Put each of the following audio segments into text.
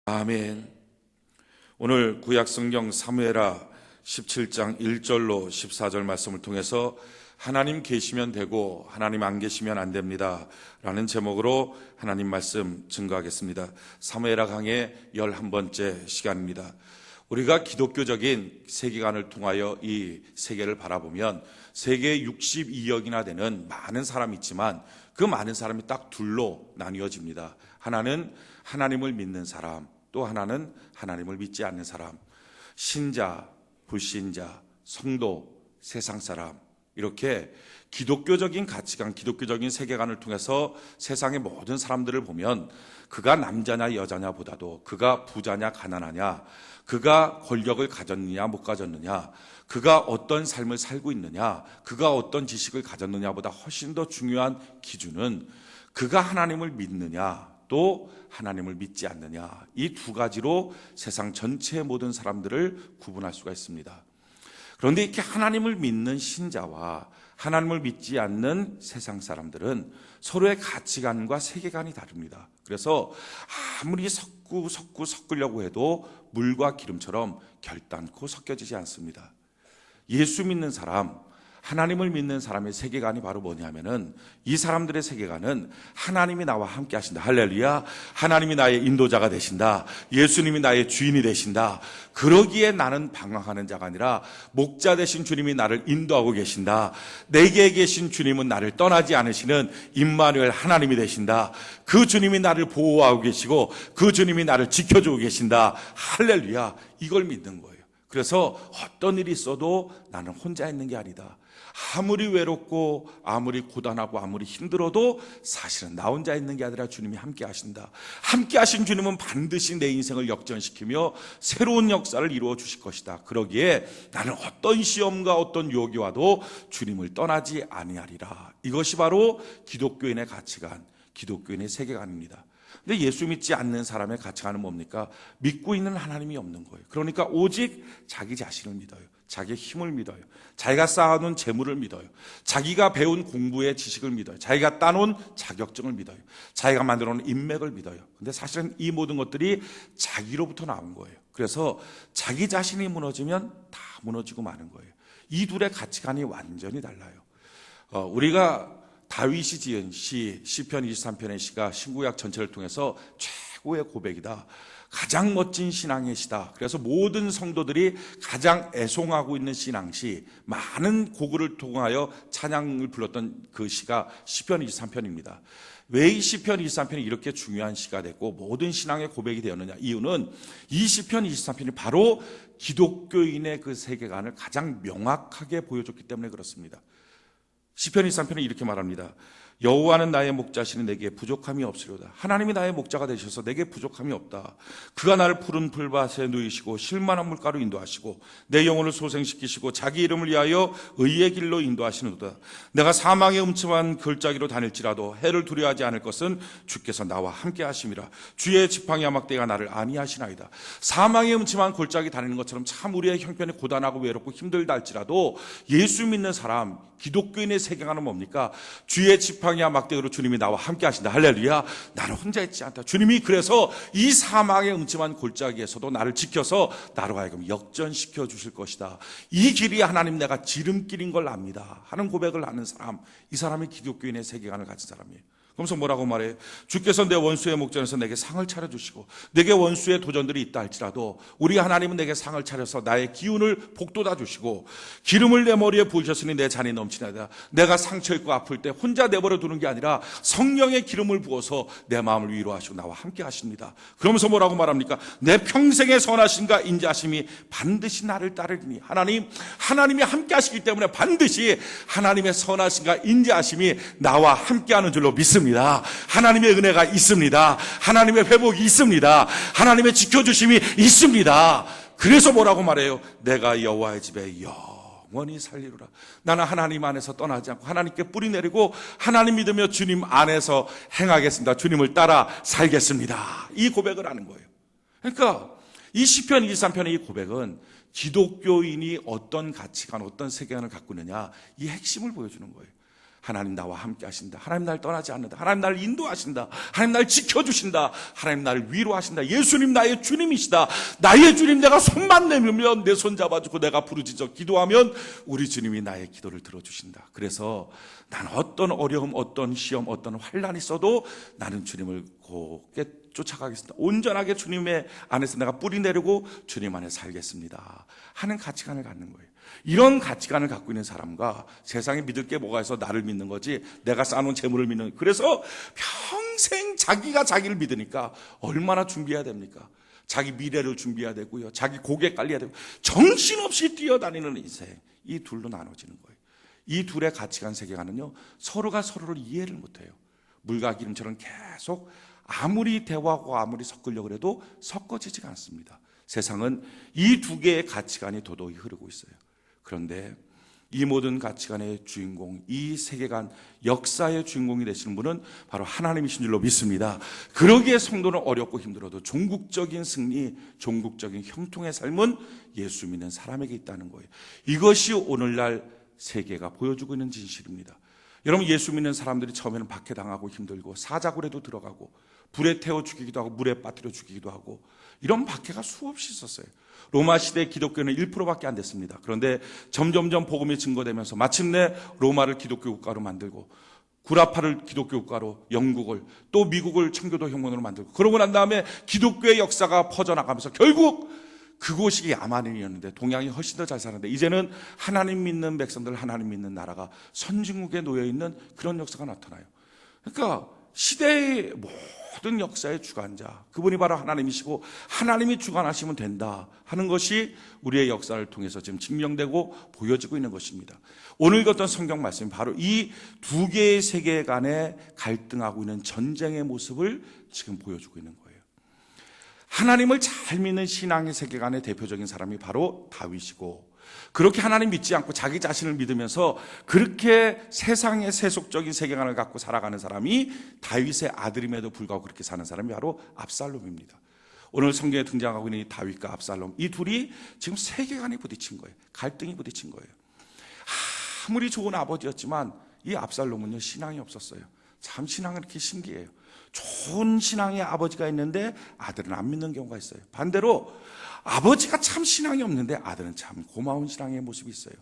아멘. 오늘 구약성경 사무엘하 17장 1절로 14절 말씀을 통해서 하나님 계시면 되고 하나님 안 계시면 안 됩니다 라는 제목으로 하나님 말씀 증거하겠습니다. 사무엘하 강의 11번째 시간입니다. 우리가 기독교적인 세계관을 통하여 이 세계를 바라보면 세계에 62억이나 되는 많은 사람이 있지만 그 많은 사람이 딱 둘로 나뉘어집니다. 하나는 하나님을 믿는 사람, 또 하나는 하나님을 믿지 않는 사람, 신자, 불신자, 성도, 세상 사람, 이렇게 기독교적인 가치관, 기독교적인 세계관을 통해서 세상의 모든 사람들을 보면 그가 남자냐 여자냐 보다도 그가 부자냐 가난하냐, 그가 권력을 가졌느냐 못 가졌느냐, 그가 어떤 삶을 살고 있느냐, 그가 어떤 지식을 가졌느냐보다 훨씬 더 중요한 기준은 그가 하나님을 믿느냐 또 하나님을 믿지 않느냐, 이 두 가지로 세상 전체의 모든 사람들을 구분할 수가 있습니다. 그런데 이렇게 하나님을 믿는 신자와 하나님을 믿지 않는 세상 사람들은 서로의 가치관과 세계관이 다릅니다. 그래서 아무리 섞으려고 해도 물과 기름처럼 결단코 섞여지지 않습니다. 예수 믿는 사람, 하나님을 믿는 사람의 세계관이 바로 뭐냐면은 이 사람들의 세계관은 하나님이 나와 함께 하신다. 할렐루야. 하나님이 나의 인도자가 되신다. 예수님이 나의 주인이 되신다. 그러기에 나는 방황하는 자가 아니라 목자 되신 주님이 나를 인도하고 계신다. 내게 계신 주님은 나를 떠나지 않으시는 임마누엘 하나님이 되신다. 그 주님이 나를 보호하고 계시고 그 주님이 나를 지켜주고 계신다. 할렐루야. 이걸 믿는 거예요. 그래서 어떤 일이 있어도 나는 혼자 있는 게 아니다. 아무리 외롭고 아무리 고단하고 아무리 힘들어도 사실은 나 혼자 있는 게 아니라 주님이 함께 하신다. 함께 하신 주님은 반드시 내 인생을 역전시키며 새로운 역사를 이루어 주실 것이다. 그러기에 나는 어떤 시험과 어떤 유혹이 와도 주님을 떠나지 아니하리라. 이것이 바로 기독교인의 가치관, 기독교인의 세계관입니다. 근데 예수 믿지 않는 사람의 가치관은 뭡니까? 믿고 있는 하나님이 없는 거예요. 그러니까 오직 자기 자신을 믿어요. 자기의 힘을 믿어요. 자기가 쌓아놓은 재물을 믿어요. 자기가 배운 공부의 지식을 믿어요. 자기가 따놓은 자격증을 믿어요. 자기가 만들어놓은 인맥을 믿어요. 근데 사실은 이 모든 것들이 자기로부터 나온 거예요. 그래서 자기 자신이 무너지면 다 무너지고 마는 거예요. 이 둘의 가치관이 완전히 달라요. 우리가 다윗이 지은 시, 시편 23편의 시가 신구약 전체를 통해서 최고의 고백이다. 가장 멋진 신앙의 시다. 그래서 모든 성도들이 가장 애송하고 있는 신앙시, 많은 고구를 통하여 찬양을 불렀던 그 시가 시편 23편입니다. 왜 이 시편 23편이 이렇게 중요한 시가 됐고 모든 신앙의 고백이 되었느냐? 이유는 이 시편 23편이 바로 기독교인의 그 세계관을 가장 명확하게 보여줬기 때문에 그렇습니다. 시편 23편은 이렇게 말합니다. 여호와는 나의 목자시니 내게 부족함이 없으리로다. 하나님이 나의 목자가 되셔서 내게 부족함이 없다. 그가 나를 푸른 풀밭에 누이시고 실만한 물가로 인도하시고 내 영혼을 소생시키시고 자기 이름을 위하여 의의 길로 인도하시는도다. 내가 사망의 음침한 골짜기로 다닐지라도 해를 두려워하지 않을 것은 주께서 나와 함께 하심이라. 주의 지팡이와 막대가 나를 안위하시나이다. 사망의 음침한 골짜기 다니는 것처럼 참 우리의 형편이 고단하고 외롭고 힘들다 할지라도 예수 믿는 사람, 기독교인의 세계관은 뭡니까? 주의 지팡이와 막대기로 주님이 나와 함께 하신다. 할렐루야. 나는 혼자 있지 않다. 주님이 그래서 이 사망의 음침한 골짜기에서도 나를 지켜서 나로 하여금 역전시켜 주실 것이다. 이 길이 하나님 내가 지름길인 걸 압니다 하는 고백을 하는 사람, 이 사람이 기독교인의 세계관을 가진 사람이에요. 그러면서 뭐라고 말해? 주께서 내 원수의 목전에서 내게 상을 차려주시고 내게 원수의 도전들이 있다 할지라도 우리 하나님은 내게 상을 차려서 나의 기운을 복돋아 주시고 기름을 내 머리에 부으셨으니 내 잔이 넘치나이다. 내가 상처 입고 아플 때 혼자 내버려 두는 게 아니라 성령의 기름을 부어서 내 마음을 위로하시고 나와 함께 하십니다. 그러면서 뭐라고 말합니까? 내 평생의 선하심과 인자하심이 반드시 나를 따르리니. 하나님이 함께 하시기 때문에 반드시 하나님의 선하심과 인자하심이 나와 함께하는 줄로 믿습니다. 하나님의 은혜가 있습니다. 하나님의 회복이 있습니다. 하나님의 지켜주심이 있습니다. 그래서 뭐라고 말해요? 내가 여호와의 집에 영원히 살리로라. 나는 하나님 안에서 떠나지 않고 하나님께 뿌리 내리고 하나님 믿으며 주님 안에서 행하겠습니다. 주님을 따라 살겠습니다. 이 고백을 하는 거예요. 그러니까 이 시편 23편의 이 고백은 기독교인이 어떤 가치관, 어떤 세계관을 갖고 있느냐, 이 핵심을 보여주는 거예요. 하나님 나와 함께 하신다. 하나님 날 떠나지 않는다. 하나님 날 인도하신다. 하나님 날 지켜주신다. 하나님 날 위로하신다. 예수님 나의 주님이시다. 나의 주님, 내가 손만 내밀면 내 손 잡아주고 내가 부르짖어 기도하면 우리 주님이 나의 기도를 들어주신다. 그래서 난 어떤 어려움, 어떤 시험, 어떤 환난이 있어도 나는 주님을 곱게 쫓아가겠습니다. 온전하게 주님의 안에서 내가 뿌리 내리고 주님 안에 살겠습니다 하는 가치관을 갖는 거예요. 이런 가치관을 갖고 있는 사람과 세상에 믿을 게 뭐가 있어 나를 믿는 거지, 내가 쌓아놓은 재물을 믿는, 그래서 평생 자기가 자기를 믿으니까 얼마나 준비해야 됩니까? 자기 미래를 준비해야 되고요, 자기 고개 깔려야 되고, 정신없이 뛰어다니는 인생, 이 둘로 나눠지는 거예요. 이 둘의 가치관 세계관은요, 서로가 서로를 이해를 못해요. 물과 기름처럼 계속 아무리 대화하고 아무리 섞으려고 해도 섞어지지가 않습니다. 세상은 이 두 개의 가치관이 도도히 흐르고 있어요. 그런데 이 모든 가치관의 주인공, 이 세계관, 역사의 주인공이 되시는 분은 바로 하나님이신 줄로 믿습니다. 그러기에 성도는 어렵고 힘들어도 종국적인 승리, 종국적인 형통의 삶은 예수 믿는 사람에게 있다는 거예요. 이것이 오늘날 세계가 보여주고 있는 진실입니다. 여러분, 예수 믿는 사람들이 처음에는 박해당하고 힘들고 사자굴에도 들어가고 불에 태워 죽이기도 하고 물에 빠뜨려 죽이기도 하고 이런 박해가 수없이 있었어요. 로마 시대 기독교는 1%밖에 안 됐습니다. 그런데 점점점 복음이 증거되면서 마침내 로마를 기독교 국가로 만들고 구라파를 기독교 국가로, 영국을, 또 미국을 청교도 혁명으로 만들고, 그러고 난 다음에 기독교의 역사가 퍼져나가면서 결국 그곳이 야만인이었는데 동양이 훨씬 더 잘 사는데, 이제는 하나님 믿는 백성들, 하나님 믿는 나라가 선진국에 놓여있는 그런 역사가 나타나요. 그러니까 시대의 모든 역사의 주관자, 그분이 바로 하나님이시고 하나님이 주관하시면 된다 하는 것이 우리의 역사를 통해서 지금 증명되고 보여지고 있는 것입니다. 오늘 읽었던 성경 말씀이 바로 이 두 개의 세계 간에 갈등하고 있는 전쟁의 모습을 지금 보여주고 있는 거예요. 하나님을 잘 믿는 신앙의 세계관의 대표적인 사람이 바로 다윗이고, 그렇게 하나님 믿지 않고 자기 자신을 믿으면서 그렇게 세상의 세속적인 세계관을 갖고 살아가는 사람이 다윗의 아들임에도 불구하고 그렇게 사는 사람이 바로 압살롬입니다. 오늘 성경에 등장하고 있는 이 다윗과 압살롬, 이 둘이 지금 세계관이 부딪힌 거예요. 갈등이 부딪힌 거예요. 아무리 좋은 아버지였지만 이 압살롬은요, 신앙이 없었어요. 참 신앙은 이렇게 신기해요. 좋은 신앙의 아버지가 있는데 아들은 안 믿는 경우가 있어요. 반대로 아버지가 참 신앙이 없는데 아들은 참 고마운 신앙의 모습이 있어요.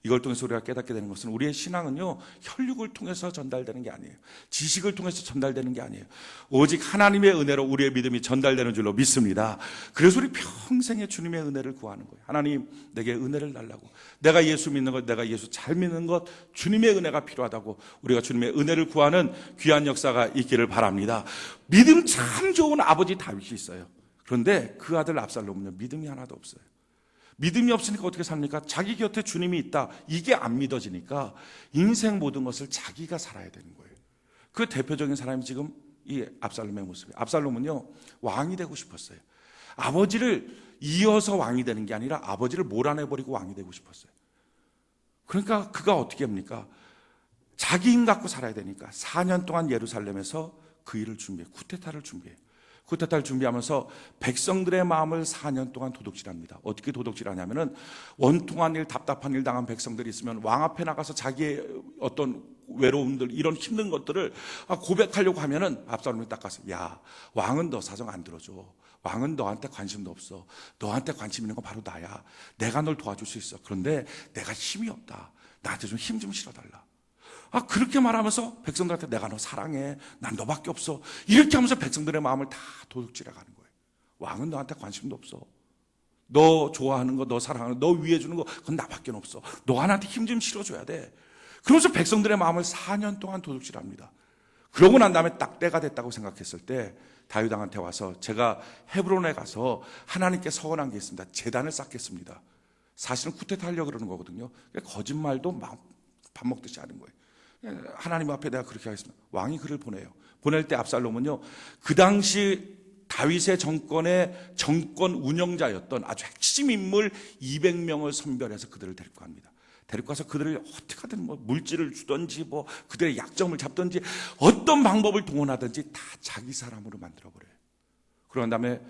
이걸 통해서 우리가 깨닫게 되는 것은 우리의 신앙은요, 혈육을 통해서 전달되는 게 아니에요. 지식을 통해서 전달되는 게 아니에요. 오직 하나님의 은혜로 우리의 믿음이 전달되는 줄로 믿습니다. 그래서 우리 평생에 주님의 은혜를 구하는 거예요. 하나님, 내게 은혜를 달라고. 내가 예수 믿는 것, 내가 예수 잘 믿는 것, 주님의 은혜가 필요하다고 우리가 주님의 은혜를 구하는 귀한 역사가 있기를 바랍니다. 믿음 참 좋은 아버지 다윗이 있어요. 그런데 그 아들 압살롬은요, 믿음이 하나도 없어요. 믿음이 없으니까 어떻게 삽니까? 자기 곁에 주님이 있다, 이게 안 믿어지니까 인생 모든 것을 자기가 살아야 되는 거예요. 그 대표적인 사람이 지금 이 압살롬의 모습이에요. 압살롬은요, 왕이 되고 싶었어요. 아버지를 이어서 왕이 되는 게 아니라 아버지를 몰아내버리고 왕이 되고 싶었어요. 그러니까 그가 어떻게 합니까? 자기 힘 갖고 살아야 되니까 4년 동안 예루살렘에서 그 일을 준비해요. 쿠데타를 준비해요. 쿠데타를 준비하면서 백성들의 마음을 4년 동안 도둑질합니다. 어떻게 도둑질하냐면은, 원통한 일, 답답한 일 당한 백성들이 있으면 왕 앞에 나가서 자기의 어떤 외로움들, 이런 힘든 것들을 고백하려고 하면은 압살롬이 딱 가서, 야, 왕은 너 사정 안 들어줘. 왕은 너한테 관심도 없어. 너한테 관심 있는 건 바로 나야. 내가 널 도와줄 수 있어. 그런데 내가 힘이 없다. 나한테 좀 힘 좀 실어달라. 그렇게 말하면서 백성들한테 내가 너 사랑해, 난 너밖에 없어, 이렇게 하면서 백성들의 마음을 다 도둑질해 가는 거예요. 왕은 너한테 관심도 없어. 너 좋아하는 거, 너 사랑하는 거, 너 위해 주는 거, 그건 나밖에 없어. 너 하나한테 힘 좀 실어줘야 돼. 그러면서 백성들의 마음을 4년 동안 도둑질합니다. 그러고 난 다음에 딱 때가 됐다고 생각했을 때 다윗 왕한테 와서, 제가 헤브론에 가서 하나님께 서원한 게 있습니다. 제단을 쌓겠습니다. 사실은 쿠데타 하려고 그러는 거거든요. 거짓말도 밥 먹듯이 하는 거예요. 하나님 앞에 내가 그렇게 하겠습니다. 왕이 그를 보내요. 보낼 때 압살롬은요, 그 당시 다윗의 정권의 정권 운영자였던 아주 핵심 인물 200명을 선별해서 그들을 데리고 갑니다. 데리고 가서 그들을 어떻게 하든 물질을 주든지 그들의 약점을 잡든지 어떤 방법을 동원하든지 다 자기 사람으로 만들어버려요. 그런 다음에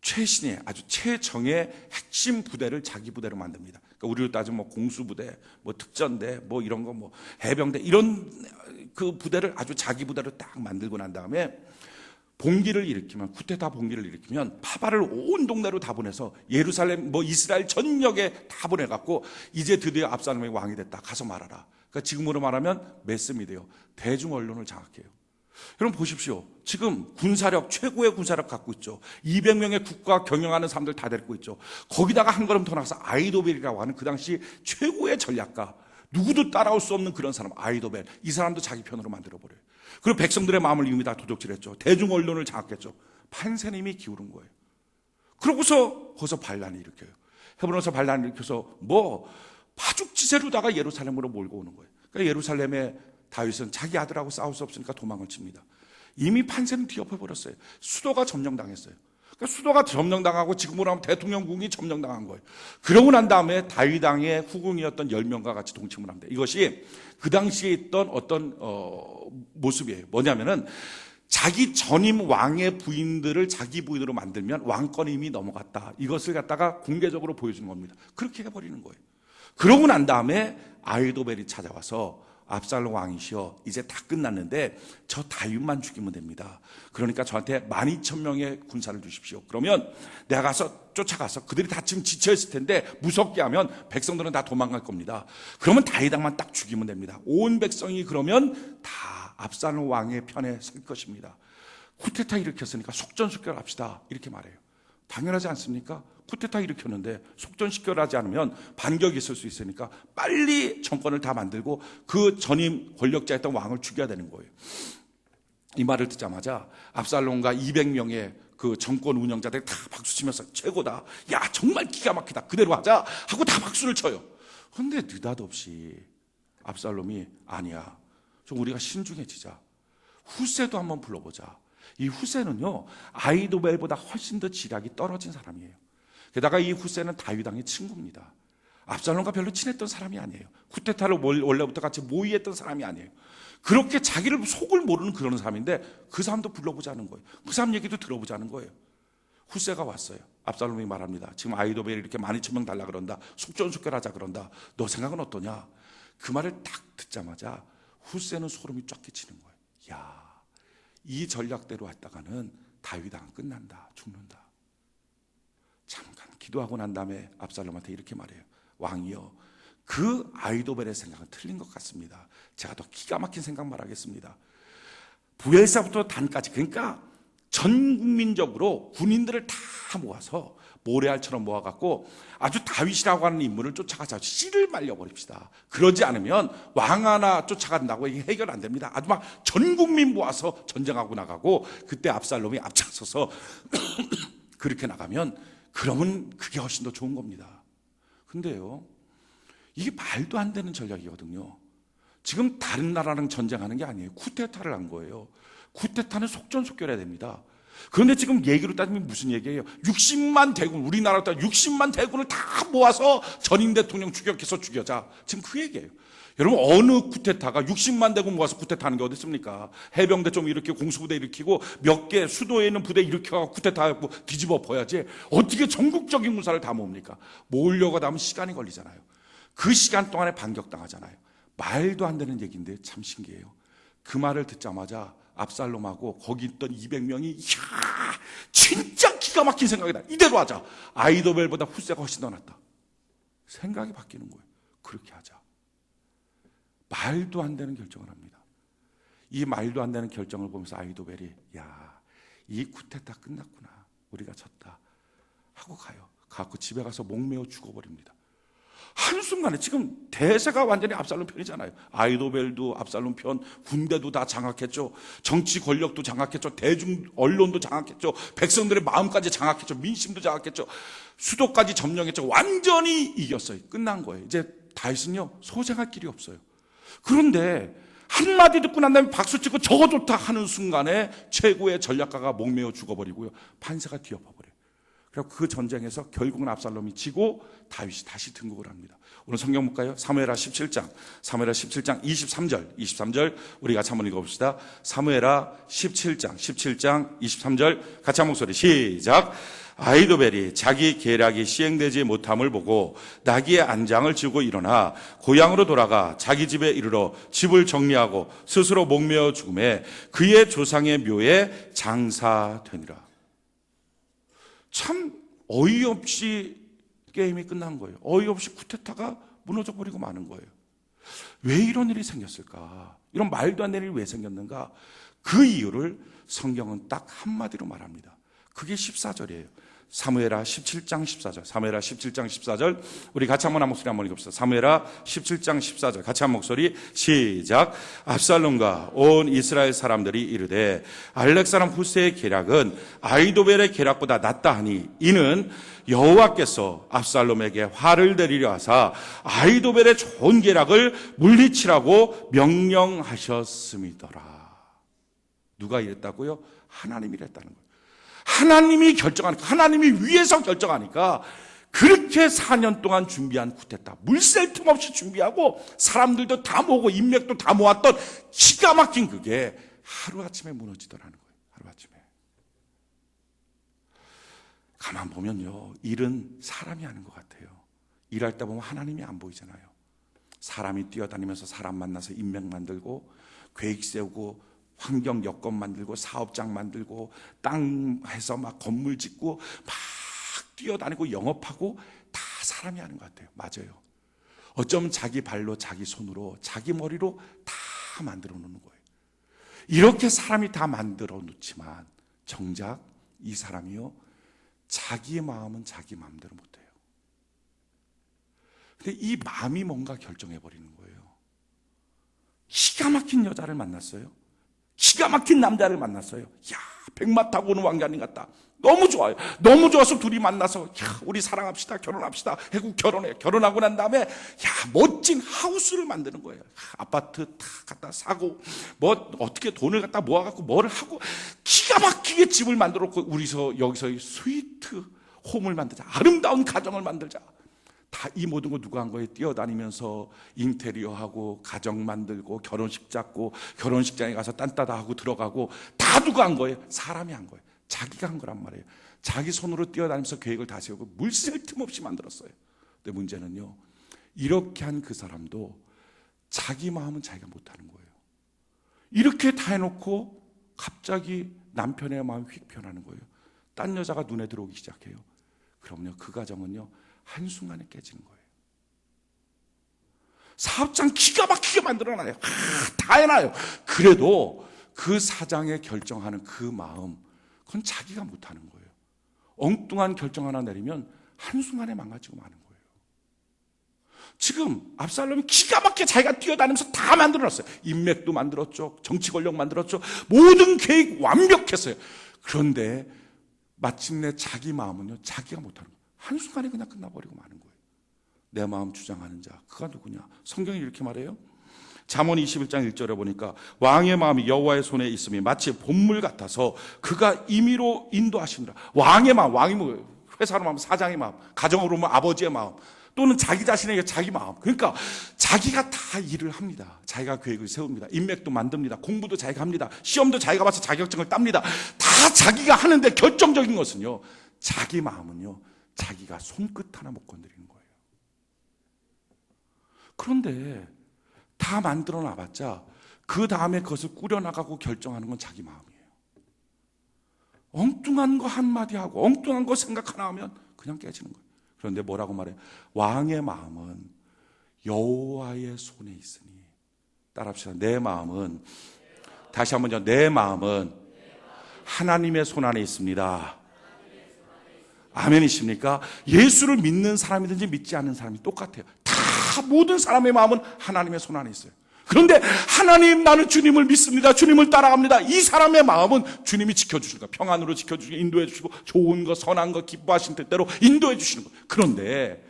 최신의 아주 최정의 핵심 부대를 자기 부대로 만듭니다. 그러니까 우리로 따지면 뭐 공수부대, 뭐 특전대, 뭐 이런 거, 뭐 해병대 이런 그 부대를 아주 자기 부대로 딱 만들고 난 다음에 봉기를 일으키면, 쿠데타 봉기를 일으키면 파발을 온 동네로 다 보내서 예루살렘, 뭐 이스라엘 전역에 다 보내갖고 이제 드디어 압살롬이 왕이 됐다. 가서 말하라. 그러니까 지금으로 말하면 매스미디어, 대중 언론을 장악해요. 여러분 보십시오. 지금 군사력, 최고의 군사력 갖고 있죠. 200명의 국가 경영하는 사람들 다 데리고 있죠. 거기다가 한 걸음 더 나가서 아이도벨이라고 하는 그 당시 최고의 전략가, 누구도 따라올 수 없는 그런 사람, 아이도벨. 이 사람도 자기 편으로 만들어버려요. 그리고 백성들의 마음을 이미 다 도적질했죠. 대중 언론을 장악했죠. 판세님이 기울은 거예요. 그러고서 거기서 반란을 일으켜요. 헤브론에서 반란을 일으켜서 뭐 파죽지세로다가 예루살렘으로 몰고 오는 거예요. 그러니까 예루살렘에 다윗은 자기 아들하고 싸울 수 없으니까 도망을 칩니다. 이미 판세는 뒤엎어버렸어요. 수도가 점령당했어요. 그러니까 수도가 점령당하고 지금으로 하면 대통령궁이 점령당한 거예요. 그러고 난 다음에 다윗 왕의 후궁이었던 10명과 같이 동침을 합니다. 이것이 그 당시에 있던 어떤 모습이에요. 뭐냐면은 자기 전임 왕의 부인들을 자기 부인으로 만들면 왕권이 이미 넘어갔다. 이것을 갖다가 공개적으로 보여주는 겁니다. 그렇게 해버리는 거예요. 그러고 난 다음에 아이도벨이 찾아와서 압살롬 왕이시여, 이제 다 끝났는데 저 다윗만 죽이면 됩니다. 그러니까 저한테 12,000명의 군사를 주십시오. 그러면 내가 가서 쫓아가서 그들이 다 지금 지쳐있을 텐데 무섭게 하면 백성들은 다 도망갈 겁니다. 그러면 다윗 왕만 딱 죽이면 됩니다. 온 백성이 그러면 다 압살롬 왕의 편에 설 것입니다. 쿠데타 일으켰으니까 속전속결합시다, 이렇게 말해요. 당연하지 않습니까? 쿠데타 일으켰는데 속전속결하지 않으면 반격이 있을 수 있으니까 빨리 정권을 다 만들고 그 전임 권력자였던 왕을 죽여야 되는 거예요. 이 말을 듣자마자 압살롬과 200명의 그 정권 운영자들이 다 박수치면서 최고다, 야 정말 기가 막히다, 그대로 하자 하고 다 박수를 쳐요. 그런데 느닷없이 압살롬이 아니야, 좀 우리가 신중해지자, 후세도 한번 불러보자. 이 후세는요 아이도벨보다 훨씬 더 지략이 떨어진 사람이에요. 게다가 이 후세는 다윗 왕의 친구입니다. 압살롬과 별로 친했던 사람이 아니에요. 쿠데타를 원래부터 같이 모의했던 사람이 아니에요. 그렇게 자기를 속을 모르는 그런 사람인데 그 사람도 불러보자는 거예요. 그 사람 얘기도 들어보자는 거예요. 후세가 왔어요. 압살롬이 말합니다. 지금 아이도벨이 이렇게 12,000명 달라 그런다, 속전속결하자 그런다, 너 생각은 어떠냐? 그 말을 딱 듣자마자 후세는 소름이 쫙 끼치는 거예요. 야, 이 전략대로 했다가는 다윗 왕은 끝난다, 죽는다. 잠깐 기도하고 난 다음에 압살롬한테 이렇게 말해요. 왕이여, 그 아이도벨의 생각은 틀린 것 같습니다. 제가 더 기가 막힌 생각 말하겠습니다. 부엘사부터 단까지, 그러니까 전 국민적으로 군인들을 다 모아서 모래알처럼 모아갖고 아주 다윗이라고 하는 인물을 쫓아가서 씨를 말려버립시다. 그러지 않으면 왕 하나 쫓아간다고 이게 해결 안 됩니다. 아주 막 전 국민 모아서 전쟁하고 나가고, 그때 압살롬이 앞장서서 그렇게 나가면 그러면 그게 훨씬 더 좋은 겁니다. 근데요, 이게 말도 안 되는 전략이거든요. 지금 다른 나라랑 전쟁하는 게 아니에요. 쿠데타를 한 거예요. 쿠데타는 속전속결해야 됩니다. 그런데 지금 얘기로 따지면 무슨 얘기예요? 60만 대군, 우리나라로 따지면 60만 대군을 다 모아서 전임 대통령 추격해서 죽여자. 지금 그 얘기예요. 여러분, 어느 쿠데타가 60만 대군 모아서 쿠데타하는 게 어디 있습니까? 해병대 좀 일으키고 공수부대 일으키고 몇 개 수도에 있는 부대 일으켜서 쿠데타하고 뒤집어 엎어야지 어떻게 전국적인 군사를 다 모읍니까? 모으려고 하면 시간이 걸리잖아요. 그 시간 동안에 반격당하잖아요. 말도 안 되는 얘기인데 참 신기해요. 그 말을 듣자마자 압살롬하고 거기 있던 200명이 이야, 진짜 기가 막힌 생각이다, 이대로 하자, 아이도벨보다 후세가 훨씬 더 낫다, 생각이 바뀌는 거예요. 그렇게 하자. 말도 안 되는 결정을 합니다. 이 말도 안 되는 결정을 보면서 아이도벨이 야, 이 쿠데타 끝났구나, 우리가 졌다 하고 가요. 가고 집에 가서 목매어 죽어버립니다. 한순간에 지금 대세가 완전히 압살롬 편이잖아요. 아이도벨도 압살롬 편, 군대도 다 장악했죠. 정치 권력도 장악했죠. 대중 언론도 장악했죠. 백성들의 마음까지 장악했죠. 민심도 장악했죠. 수도까지 점령했죠. 완전히 이겼어요. 끝난 거예요. 이제 다윗은요 소생할 길이 없어요. 그런데 한마디 듣고 난 다음에 박수치고 저거 좋다 하는 순간에 최고의 전략가가 목매어 죽어버리고요, 판세가 뒤엎어버려요. 그리고 그 전쟁에서 결국은 압살롬이 지고 다윗이 다시 등극을 합니다. 오늘 성경 볼까요? 사무엘하 17장 23절 우리 같이 한번 읽어봅시다. 사무엘하 17장 23절 같이 한 목소리 시작. 아히도벨이 자기 계략이 시행되지 못함을 보고 나귀의 안장을 지고 일어나 고향으로 돌아가 자기 집에 이르러 집을 정리하고 스스로 목매어 죽음에 그의 조상의 묘에 장사되니라. 참 어이없이 게임이 끝난 거예요. 어이없이 쿠데타가 무너져 버리고 마는 거예요. 왜 이런 일이 생겼을까? 이런 말도 안 되는 일이 왜 생겼는가? 그 이유를 성경은 딱 한마디로 말합니다. 그게 14절이에요. 사무엘하 17장 14절. 사무엘하 17장 14절. 우리 같이 한번 한 목소리 한번 읽읍시다. 사무엘하 17장 14절. 같이 한 목소리 시작. 압살롬과 온 이스라엘 사람들이 이르되 알렉 사람 후세의 계략은 아히도벨의 계략보다 낫다 하니 이는 여호와께서 압살롬에게 화를 내리려 하사 아히도벨의 좋은 계략을 물리치라고 명령하셨음이더라. 누가 이랬다고요? 하나님이 이랬다는 거예요. 하나님이 결정하니까, 하나님이 위에서 결정하니까 그렇게 4년 동안 준비한 쿠데타, 물샐 틈 없이 준비하고 사람들도 다 모으고 인맥도 다 모았던 기가 막힌 그게 하루아침에 무너지더라는 거예요. 하루아침에. 가만 보면요, 일은 사람이 하는 것 같아요. 일할 때 보면 하나님이 안 보이잖아요. 사람이 뛰어다니면서 사람 만나서 인맥 만들고 계획 세우고 환경 여건 만들고 사업장 만들고 땅 해서 막 건물 짓고 막 뛰어다니고 영업하고 다 사람이 하는 것 같아요. 맞아요. 어쩌면 자기 발로 자기 손으로 자기 머리로 다 만들어 놓는 거예요. 이렇게 사람이 다 만들어 놓지만 정작 이 사람이요, 자기의 마음은 자기 마음대로 못해요. 근데 이 마음이 뭔가 결정해 버리는 거예요. 기가 막힌 여자를 만났어요. 기가 막힌 남자를 만났어요. 야, 백마 타고 오는 왕자님 같다. 너무 좋아요. 너무 좋아서 둘이 만나서 야, 우리 사랑합시다, 결혼합시다 하고 결혼해요. 결혼하고 난 다음에 야, 멋진 하우스를 만드는 거예요. 아파트 다 갖다 사고 뭐 어떻게 돈을 갖다 모아갖고 뭐를 하고 기가 막히게 집을 만들었고 우리서 여기서 스위트 홈을 만들자, 아름다운 가정을 만들자. 다 이 모든 거 누가 한 거예요? 뛰어다니면서 인테리어하고 가정 만들고 결혼식 잡고 결혼식장에 가서 딴따다 하고 들어가고 다 누가 한 거예요? 사람이 한 거예요. 자기가 한 거란 말이에요. 자기 손으로 뛰어다니면서 계획을 다 세우고 물샐 틈 없이 만들었어요. 근데 문제는요, 이렇게 한 그 사람도 자기 마음은 자기가 못하는 거예요. 이렇게 다 해놓고 갑자기 남편의 마음이 휙 변하는 거예요. 딴 여자가 눈에 들어오기 시작해요. 그러면요, 그 가정은요 한순간에 깨지는 거예요. 사업장 기가 막히게 만들어놔요. 다 해놔요. 그래도 그 사장의 결정하는 그 마음, 그건 자기가 못하는 거예요. 엉뚱한 결정 하나 내리면 한순간에 망가지고 마는 거예요. 지금 압살롬이 기가 막히게 자기가 뛰어다니면서 다 만들어놨어요. 인맥도 만들었죠. 정치 권력 만들었죠. 모든 계획 완벽했어요. 그런데 마침내 자기 마음은요, 자기가 못하는 거예요. 한순간에 그냥 끝나버리고 마는 거예요. 내 마음 주장하는 자, 그가 누구냐? 성경이 이렇게 말해요. 잠언 21장 1절에 보니까 왕의 마음이 여호와의 손에 있음이 마치 봇물 같아서 그가 임의로 인도하시느라. 왕의 마음, 왕이 뭐예요? 회사로 하면 사장의 마음, 가정으로 하면 아버지의 마음, 또는 자기 자신에게 자기 마음. 그러니까 자기가 다 일을 합니다. 자기가 계획을 세웁니다. 인맥도 만듭니다. 공부도 자기가 합니다. 시험도 자기가 봐서 자격증을 땁니다. 다 자기가 하는데 결정적인 것은요, 자기 마음은요, 자기가 손끝 하나 못 건드리는 거예요. 그런데 다 만들어 놔봤자 그 다음에 그것을 꾸려나가고 결정하는 건 자기 마음이에요. 엉뚱한 거 한마디 하고 엉뚱한 거 생각 하나 하면 그냥 깨지는 거예요. 그런데 뭐라고 말해요? 왕의 마음은 여호와의 손에 있으니. 따라합시다. 내 마음은, 다시 한번요, 내 마음은 하나님의 손 안에 있습니다. 아멘이십니까? 예수를 믿는 사람이든지 믿지 않는 사람이 똑같아요. 다 모든 사람의 마음은 하나님의 손 안에 있어요. 그런데 하나님, 나는 주님을 믿습니다, 주님을 따라갑니다, 이 사람의 마음은 주님이 지켜주시는 거예요. 평안으로 지켜주시고 인도해 주시고 좋은 거 선한 거 기뻐하신 뜻대로 인도해 주시는 거예요. 그런데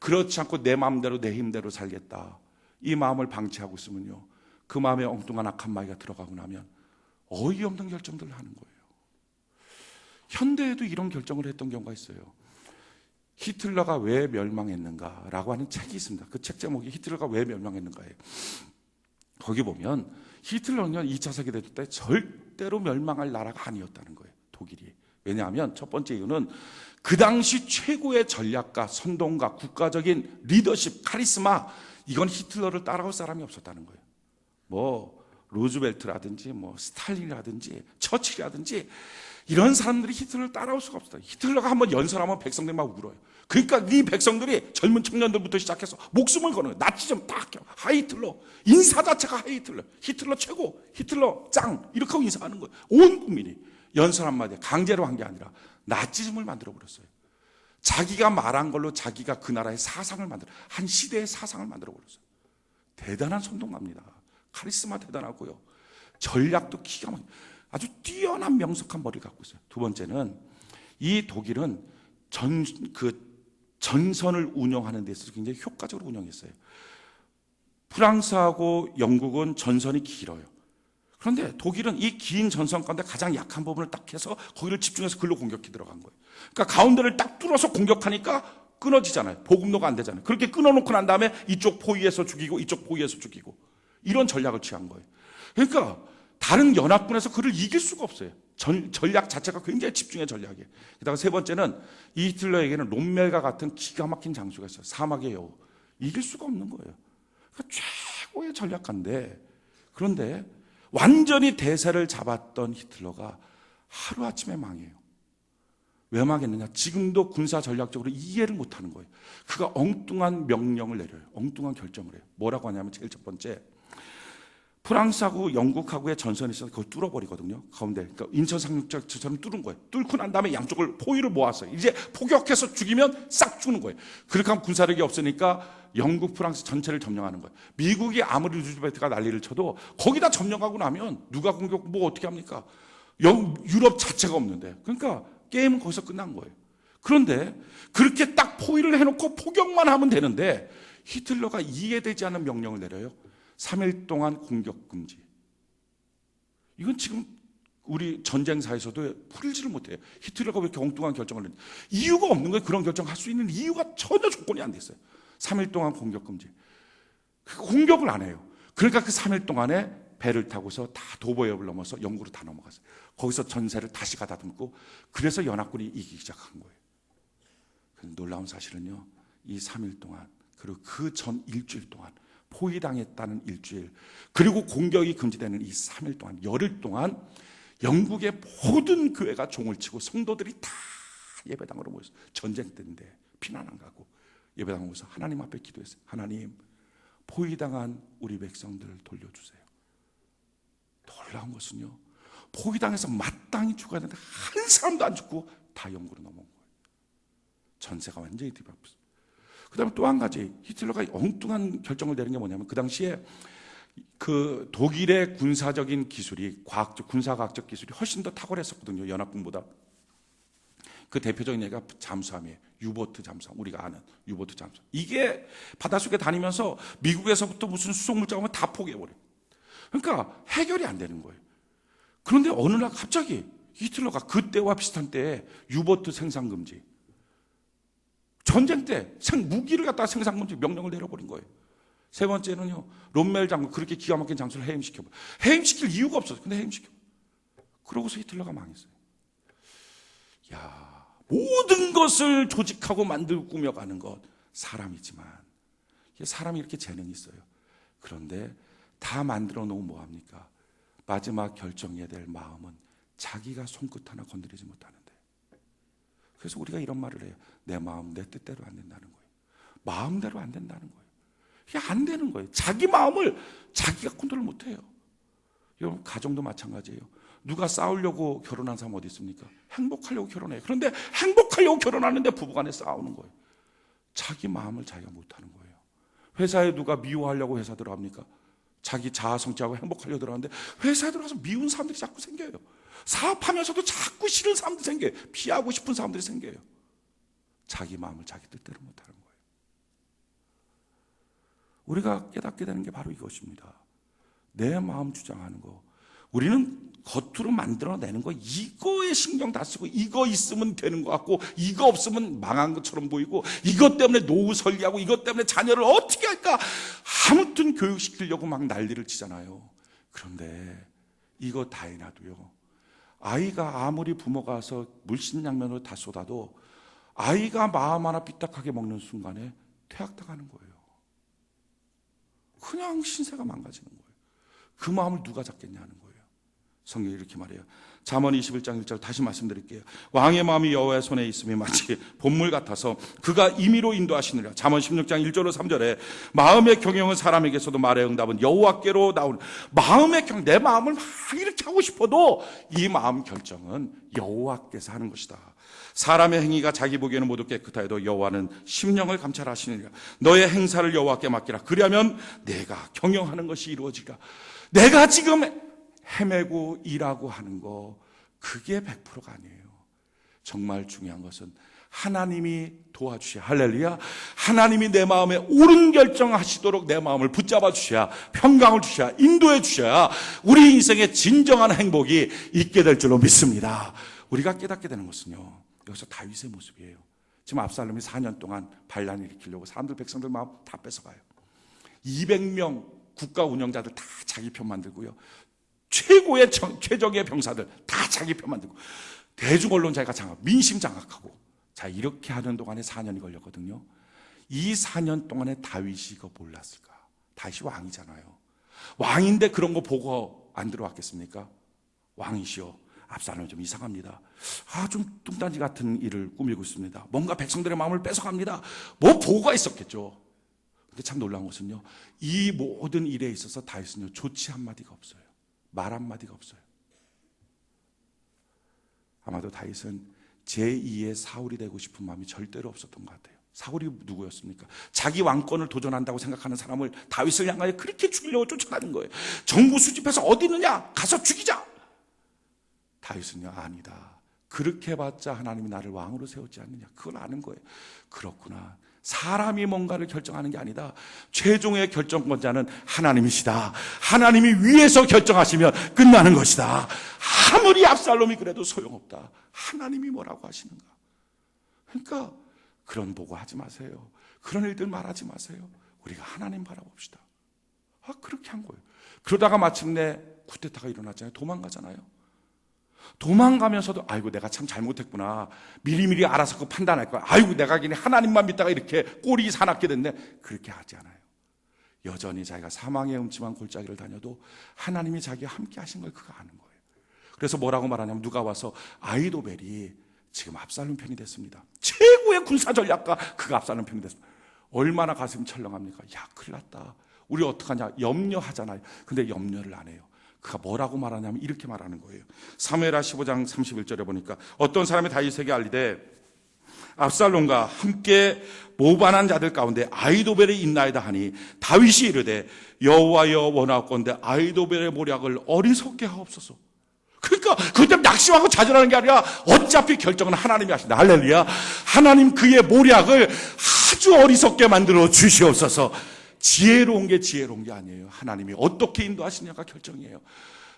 그렇지 않고 내 마음대로 내 힘대로 살겠다, 이 마음을 방치하고 있으면요, 그 마음에 엉뚱한 악한 마귀가 들어가고 나면 어이없는 결정들을 하는 거예요. 현대에도 이런 결정을 했던 경우가 있어요. 히틀러가 왜 멸망했는가라고 하는 책이 있습니다. 그 책 제목이 히틀러가 왜 멸망했는가예요. 거기 보면 히틀러는요, 2차 세계대전 때 절대로 멸망할 나라가 아니었다는 거예요, 독일이. 왜냐하면 첫 번째 이유는 그 당시 최고의 전략가, 선동가, 국가적인 리더십, 카리스마, 이건 히틀러를 따라올 사람이 없었다는 거예요. 뭐 루즈벨트라든지 뭐 스탈린이라든지 처칠이라든지 이런 사람들이 히틀러를 따라올 수가 없었다. 히틀러가 한번 연설하면 백성들이 막 울어요. 그러니까 이 백성들이 젊은 청년들부터 시작해서 목숨을 거는 거예요. 나치즘 딱 하이틀러, 인사 자체가 하이틀러, 히틀러 최고, 히틀러 짱, 이렇게 하고 인사하는 거예요. 온 국민이 연설 한마디에 강제로 한 게 아니라 나치즘을 만들어 버렸어요. 자기가 말한 걸로 자기가 그 나라의 사상을 만들어, 한 시대의 사상을 만들어 버렸어요. 대단한 선동가입니다. 카리스마 대단하고요. 전략도 기가 막히고 아주 뛰어난 명석한 머리를 갖고 있어요. 두 번째는 이 독일은 전선을 운영하는 데 있어서 굉장히 효과적으로 운영했어요. 프랑스하고 영국은 전선이 길어요. 그런데 독일은 이 긴 전선 가운데 가장 약한 부분을 딱 해서 거기를 집중해서 글로 공격해 들어간 거예요. 그러니까 가운데를 딱 뚫어서 공격하니까 끊어지잖아요. 보급로가 안 되잖아요. 그렇게 끊어놓고 난 다음에 이쪽 포위해서 죽이고 이쪽 포위해서 죽이고 이런 전략을 취한 거예요. 그러니까 다른 연합군에서 그를 이길 수가 없어요. 전략 자체가 굉장히 집중의 전략이에요. 게다가 세 번째는 이 히틀러에게는 롬멜과 같은 기가 막힌 장수가 있어요. 사막의 여우. 이길 수가 없는 거예요. 그러니까 최고의 전략가인데, 그런데 완전히 대세를 잡았던 히틀러가 하루아침에 망해요. 왜 망했느냐? 지금도 군사 전략적으로 이해를 못하는 거예요. 그가 엉뚱한 명령을 내려요. 엉뚱한 결정을 해요. 뭐라고 하냐면 제일 첫 번째, 프랑스하고 영국하고의 전선이 있어서 그걸 뚫어버리거든요. 가운데. 그러니까 인천 상륙작처럼 뚫은 거예요. 뚫고 난 다음에 양쪽을 포위를 모았어요. 이제 포격해서 죽이면 싹 죽는 거예요. 그렇게 하면 군사력이 없으니까 영국, 프랑스 전체를 점령하는 거예요. 미국이 아무리 루즈벨트가 난리를 쳐도 거기다 점령하고 나면 누가 공격, 뭐 어떻게 합니까? 유럽 자체가 없는데. 그러니까 게임은 거기서 끝난 거예요. 그런데 그렇게 딱 포위를 해놓고 포격만 하면 되는데 히틀러가 이해되지 않는 명령을 내려요. 3일 동안 공격 금지. 이건 지금 우리 전쟁사에서도 풀지를 못해요. 히틀러가 왜 이렇게 엉뚱한 결정을 했는지. 이유가 없는 거예요. 그런 결정을 할 수 있는 이유가 전혀 조건이 안 돼 있어요. 3일 동안 공격 금지. 공격을 안 해요. 그러니까 그 3일 동안에 배를 타고서 다 도보협을 넘어서 영국으로 다 넘어갔어요. 거기서 전세를 다시 가다듬고, 그래서 연합군이 이기기 시작한 거예요. 놀라운 사실은요, 이 3일 동안, 그리고 그 전 일주일 동안, 포위당했다는 일주일, 그리고 공격이 금지되는 이 3일 동안, 열흘 동안 영국의 모든 교회가 종을 치고 성도들이 다 예배당으로 모였어요. 전쟁 때인데 피난 안 가고 예배당에 모여서 하나님 앞에 기도했어요. 하나님, 포위당한 우리 백성들을 돌려주세요. 놀라운 것은요, 포위당해서 마땅히 죽어야 되는데 한 사람도 안 죽고 다 영국으로 넘어온 거예요. 전세가 완전히 뒤바뀌었어요. 그 다음에 또 한 가지, 히틀러가 엉뚱한 결정을 내린 게 뭐냐면, 그 당시에 그 독일의 군사적인 기술이, 군사과학적 기술이 훨씬 더 탁월했었거든요, 연합군보다. 그 대표적인 얘기가 잠수함이에요. 유보트 잠수함, 우리가 아는 유보트 잠수함. 이게 바닷속에 다니면서 미국에서부터 무슨 수송물자 오면 다 포기해버려요. 그러니까 해결이 안 되는 거예요. 그런데 어느 날 갑자기 히틀러가 그때와 비슷한 때에 유보트 생산 금지, 전쟁 때 무기를 갖다가 생산 금지 명령을 내려버린 거예요. 세 번째는요, 롬멜 장군, 그렇게 기가 막힌 장수를 해임시켜버려요. 해임시킬 이유가 없었어요. 근데 해임시켜. 그러고서 히틀러가 망했어요. 야, 모든 것을 조직하고 만들고 꾸며가는 것, 사람이지만, 사람이 이렇게 재능이 있어요. 그런데 다 만들어 놓으면 뭐합니까? 마지막 결정해야 될 마음은 자기가 손끝 하나 건드리지 못하는데. 그래서 우리가 이런 말을 해요. 내 마음 내 뜻대로 안 된다는 거예요. 마음대로 안 된다는 거예요. 이게 안 되는 거예요. 자기 마음을 자기가 컨트롤 못해요. 여러분, 가정도 마찬가지예요. 누가 싸우려고 결혼한 사람 어디 있습니까? 행복하려고 결혼해요. 그런데 행복하려고 결혼하는데 부부간에 싸우는 거예요. 자기 마음을 자기가 못하는 거예요. 회사에 누가 미워하려고 회사 들어갑니까? 자기 자아 성취하고 행복하려고 들어가는데 회사에 들어가서 미운 사람들이 자꾸 생겨요. 사업하면서도 자꾸 싫은 사람들이 생겨요. 피하고 싶은 사람들이 생겨요. 자기 마음을 자기 뜻대로 못하는 거예요. 우리가 깨닫게 되는 게 바로 이것입니다. 내 마음 주장하는 거, 우리는 겉으로 만들어내는 거, 이거에 신경 다 쓰고 이거 있으면 되는 것 같고 이거 없으면 망한 것처럼 보이고, 이것 때문에 노후 설계하고 이것 때문에 자녀를 어떻게 할까, 아무튼 교육시키려고 막 난리를 치잖아요. 그런데 이거 다 해놔도요, 아이가 아무리 부모가 와서 물신양면으로 다 쏟아도 아이가 마음 하나 삐딱하게 먹는 순간에 퇴학당하는 거예요. 그냥 신세가 망가지는 거예요. 그 마음을 누가 잡겠냐는 거예요. 성경이 이렇게 말해요. 잠언 21장 1절 다시 말씀드릴게요. 왕의 마음이 여호와의 손에 있음이 마치 본물 같아서 그가 임의로 인도하시느라. 잠언 16장 1절로 3절에 마음의 경영은 사람에게서도 말의 응답은 여호와께로 나오는. 마음의 경영, 내 마음을 막 이렇게 하고 싶어도 이 마음 결정은 여호와께서 하는 것이다. 사람의 행위가 자기 보기에는 모두 깨끗하여도 여호와는 심령을 감찰하시느니라. 너의 행사를 여호와께 맡기라. 그리하면 내가 경영하는 것이 이루어지리라. 내가 지금 헤매고 일하고 하는 거 그게 100%가 아니에요. 정말 중요한 것은 하나님이 도와주셔야, 할렐루야, 하나님이 내 마음에 옳은 결정하시도록 내 마음을 붙잡아 주셔야, 평강을 주셔야, 인도해 주셔야 우리 인생의 진정한 행복이 있게 될 줄로 믿습니다. 우리가 깨닫게 되는 것은요, 여기서 다윗의 모습이에요. 지금 압살롬이 4년 동안 반란을 일으키려고 사람들, 백성들 마음 다 뺏어가요. 200명 국가 운영자들 다 자기 편 만들고요, 최고의 최적의 병사들 다 자기 편 만들고, 대중 언론자가 장악, 민심 장악하고, 자, 이렇게 하는 동안에 4년이 걸렸거든요. 이 4년 동안에 다윗이 이거 몰랐을까? 다윗이 왕이잖아요. 왕인데 그런 거 보고 안 들어왔겠습니까? 왕이시여, 압살롬이 좀 이상합니다. 좀 뚱딴지 같은 일을 꾸미고 있습니다. 뭔가 백성들의 마음을 뺏어갑니다. 뭐 보고가 있었겠죠. 근데 참 놀라운 것은요, 이 모든 일에 있어서 다윗은요, 조치 한마디가 없어요. 말 한마디가 없어요. 아마도 다윗은 제2의 사울이 되고 싶은 마음이 절대로 없었던 것 같아요. 사울이 누구였습니까? 자기 왕권을 도전한다고 생각하는 사람을 다윗을 향하여 그렇게 죽이려고 쫓아가는 거예요. 정부 수집해서 어디 있느냐? 가서 죽이자. 다윗은요, 아니다. 그렇게 해봤자 하나님이 나를 왕으로 세웠지 않느냐. 그걸 아는 거예요. 그렇구나. 사람이 뭔가를 결정하는 게 아니다. 최종의 결정권자는 하나님이시다. 하나님이 위에서 결정하시면 끝나는 것이다. 아무리 압살롬이 그래도 소용없다. 하나님이 뭐라고 하시는가. 그러니까 그런 보고 하지 마세요. 그런 일들 말하지 마세요. 우리가 하나님 바라봅시다. 그렇게 한 거예요. 그러다가 마침내 쿠데타가 일어났잖아요. 도망가잖아요. 도망가면서도 아이고 내가 참 잘못했구나, 미리미리 알아서 그 판단할 거야, 아이고 내가 그냥 하나님만 믿다가 이렇게 꼴이 사납게 됐네, 그렇게 하지 않아요. 여전히 자기가 사망의 음침한 골짜기를 다녀도 하나님이 자기와 함께 하신 걸 그가 아는 거예요. 그래서 뭐라고 말하냐면, 누가 와서 아히도벨이 지금 압살롬 편이 됐습니다. 최고의 군사 전략가 그가 압살롬 편이 됐습니다. 얼마나 가슴이 철렁합니까? 야, 큰일 났다, 우리 어떡하냐, 염려하잖아요. 근데 염려를 안 해요. 그가 뭐라고 말하냐면 이렇게 말하는 거예요. 사무엘하 15장 31절에 보니까 어떤 사람이 다윗에게 알리되 압살롬과 함께 모반한 자들 가운데 아히도벨이 있나이다 하니, 다윗이 이르되 여호와여 원하건대 아히도벨의 모략을 어리석게 하옵소서. 그러니까 그것 때문에 낙심하고 좌절하는 게 아니라 어차피 결정은 하나님이 하신다. 할렐루야. 하나님 그의 모략을 아주 어리석게 만들어 주시옵소서. 지혜로운 게 아니에요. 하나님이 어떻게 인도하시냐가 결정이에요.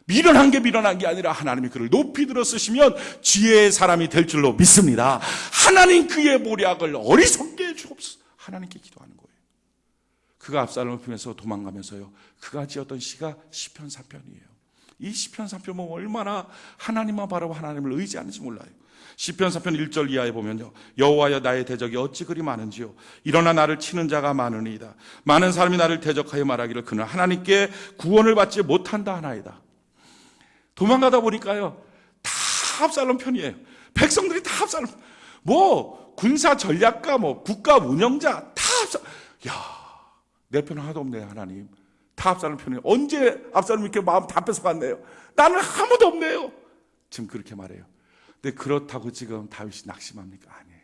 미련한 게 아니라 하나님이 그를 높이 들어 쓰시면 지혜의 사람이 될 줄로 믿습니다. 하나님 그의 모략을 어리석게 해주옵소서. 하나님께 기도하는 거예요. 그가 압살롬을 피면서 도망가면서요, 그가 지었던 시가 시편 4편이에요. 이 시편 4편은 얼마나 하나님만 바라고 하나님을 의지하는지 몰라요. 시편 4편 1절 이하에 보면요, 여호와여 나의 대적이 어찌 그리 많은지요, 일어나 나를 치는 자가 많으니이다. 많은 사람이 나를 대적하여 말하기를 그는 하나님께 구원을 받지 못한다 하나이다. 도망가다 보니까요, 다 압살롬 편이에요. 백성들이 다 압살롬, 뭐 군사 전략가, 뭐 국가 운영자 다 압살롬. 내 편 하나도 없네. 하나님 다 압살롬 편이에요. 언제 압살롬이 이렇게 마음 다 뺏어갔네요. 나는 아무도 없네요. 지금 그렇게 말해요. 근데 그렇다고 지금 다윗이 낙심합니까? 아니에요.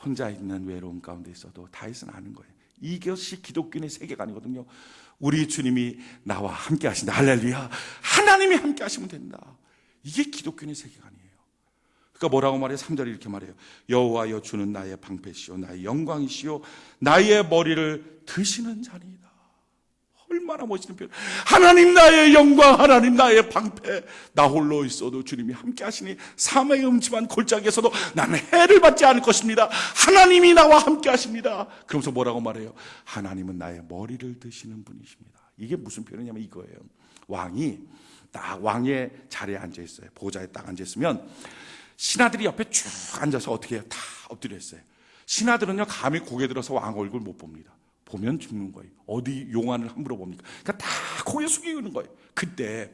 혼자 있는 외로움 가운데 있어도 다윗은 아는 거예요. 이것이 기독교인의 세계관이거든요. 우리 주님이 나와 함께 하신다. 할렐루야. 하나님이 함께 하시면 된다. 이게 기독교인의 세계관이에요. 그러니까 뭐라고 말해요? 3절에 이렇게 말해요. 여호와여 주는 나의 방패시오 나의 영광이시오 나의 머리를 드시는 자니이다. 얼마나 멋있는 표현. 하나님 나의 영광, 하나님 나의 방패. 나 홀로 있어도 주님이 함께 하시니 사망의 음침한 골짜기에서도 나는 해를 받지 않을 것입니다. 하나님이 나와 함께 하십니다. 그러면서 뭐라고 말해요? 하나님은 나의 머리를 드시는 분이십니다. 이게 무슨 표현이냐면 이거예요. 왕이 딱 왕의 자리에 앉아 있어요. 보좌에 딱 앉아 있으면 신하들이 옆에 쭉 앉아서 어떻게 해요? 다 엎드려 있어요. 신하들은요, 감히 고개 들어서 왕 얼굴 못 봅니다. 보면 죽는 거예요. 어디 용안을 함부로 봅니까? 그러니까 다 고개 숙이고 있는 거예요. 그때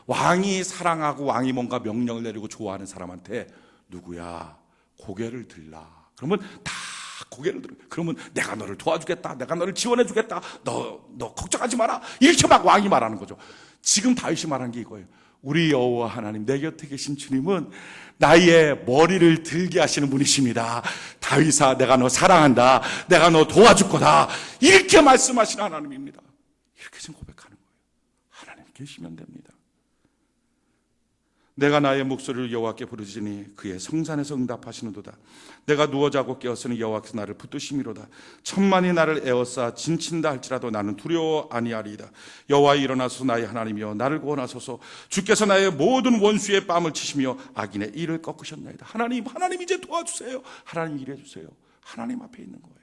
왕이 사랑하고 왕이 뭔가 명령을 내리고 좋아하는 사람한테 누구야? 고개를 들라. 그러면 다 고개를 들어. 그러면 내가 너를 도와주겠다. 내가 너를 지원해주겠다. 너 걱정하지 마라. 이렇게 막 왕이 말하는 거죠. 지금 다윗이 말한 게 이거예요. 우리 여호와 하나님, 내 곁에 계신 주님은 나의 머리를 들게 하시는 분이십니다. 다윗아, 내가 너 사랑한다. 내가 너 도와줄 거다. 이렇게 말씀하시는 하나님입니다. 이렇게 지금 고백하는 거예요. 하나님 계시면 됩니다. 내가 나의 목소리를 여호와께 부르짖으니 그의 성산에서 응답하시는도다. 내가 누워 자고 깨었으니 여호와께서 나를 붙드심이로다. 천만이 나를 에워싸 진친다 할지라도 나는 두려워 아니하리이다. 여호와 일어나소서 나의 하나님이여 나를 구원하소서. 주께서 나의 모든 원수의 뺨을 치시며 악인의 일을 꺾으셨나이다. 하나님 이제 도와주세요. 하나님 일해주세요. 하나님 앞에 있는 거예요.